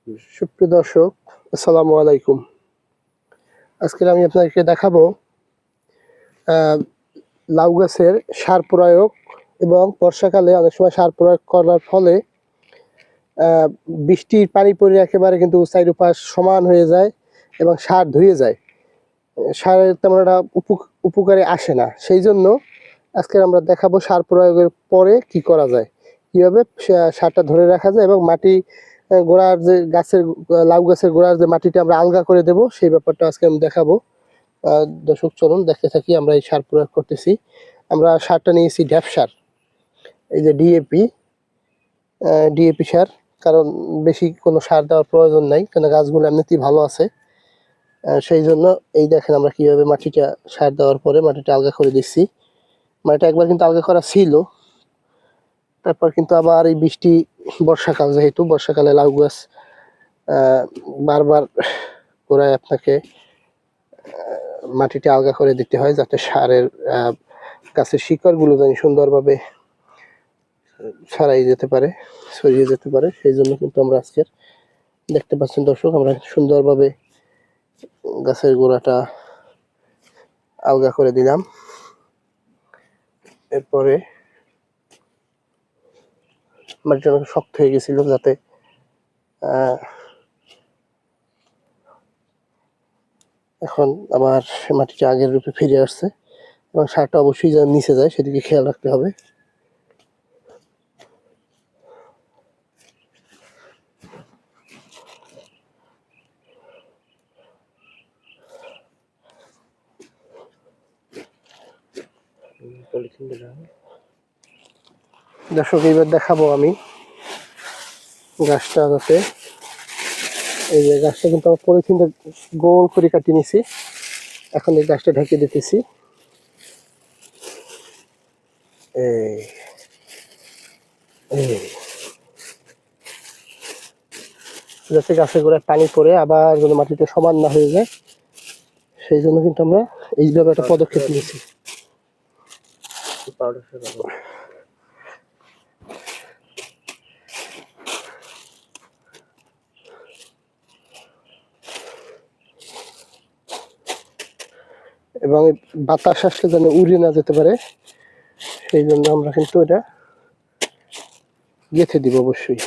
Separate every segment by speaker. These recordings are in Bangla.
Speaker 1: সুপ্রিয় দর্শক, আসসালামু আলাইকুম। আজকে আমি আপনাদেরকে দেখাবো লাউ গাছের সার প্রয়োগ এবং বর্ষাকালে অনেক সময় সার প্রয়োগ করার ফলে বৃষ্টির পানি পড়ে একেবারে কিন্তু চারিপাশ সমান হয়ে যায় এবং সার ধুয়ে যায়। সারের তেমন একটা উপকারে আসে না। সেই জন্য আজকে আমরা দেখাবো সার প্রয়োগের পরে কি করা যায়, কীভাবে সারটা ধরে রাখা যায় এবং মাটি গোড়ার যে গাছের লাউ গাছের গোড়ার যে মাটিটা আমরা আলগা করে দেব সেই ব্যাপারটা আজকে আমি দেখাবো। দর্শক চলুন দেখতে থাকি আমরা এই সার প্রয়োগ করতেছি। আমরা সারটা নিয়েছি ঢ্যাপ সার, এই যে ডিএপি সার, কারণ বেশি কোনো সার দেওয়ার প্রয়োজন নাই, কারণ গাছগুলো এমনিতেই ভালো আছে। সেই জন্য এই দেখেন আমরা কিভাবে মাটিটা সার দেওয়ার পরে মাটিটা আলগা করে দিচ্ছি। মাটিটা একবার কিন্তু আলগা করা ছিল, তারপর কিন্তু আবার এই বর্ষাকাল, যেহেতু বর্ষাকালে লাউ গাছ বারবার গোড়ায় আপনাকে মাটিটা আলগা করে দিতে হয়, যাতে সারের গাছের শিকড়গুলো যেন সুন্দরভাবে ছড়িয়ে যেতে পারে। সেই জন্য কিন্তু আমরা আজকের দেখতে পাচ্ছেন দর্শক, আমরা সুন্দরভাবে গাছের গোড়াটা আলগা করে দিলাম। এরপরে মাটিটা অনেক শক্ত হয়ে গেছিল, যাতে এখন আবার মাটিটা আগের রূপে ফিরে আসছে এবং সারটা অবশ্যই যেন নিচে যায় সেদিকে খেয়াল রাখতে হবে। দর্শক, এইবার দেখাবো আমি গাছটা, যাতে এই যে গাছটা কিন্তু আমার পলিথিনটা গোল করে কাটিয়ে নিছি। এখন এই গাছটা ঢেকে দিতেছি। যাতে গাছের গোড়ায় পানি পড়ে আবার যেন মাটিটা সমান না হয়ে যায়, সেই জন্য কিন্তু আমরা এইভাবে একটা পদক্ষেপ নিয়েছি। এবং বাতাস আসলে যেন উড়ে না যেতে পারে, সেই জন্য আমরা কিন্তু এটা গেঁথে দিব অবশ্যই।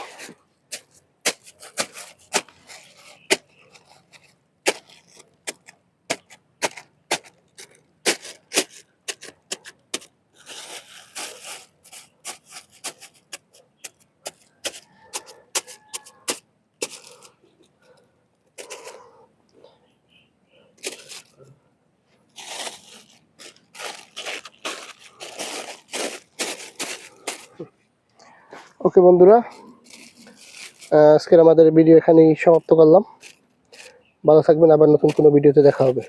Speaker 1: ওকে বন্ধুরা, আজকের আমাদের ভিডিও এখানেই সমাপ্ত করলাম। ভালো থাকবেন, আবার নতুন কোনো ভিডিওতে দেখা হবে।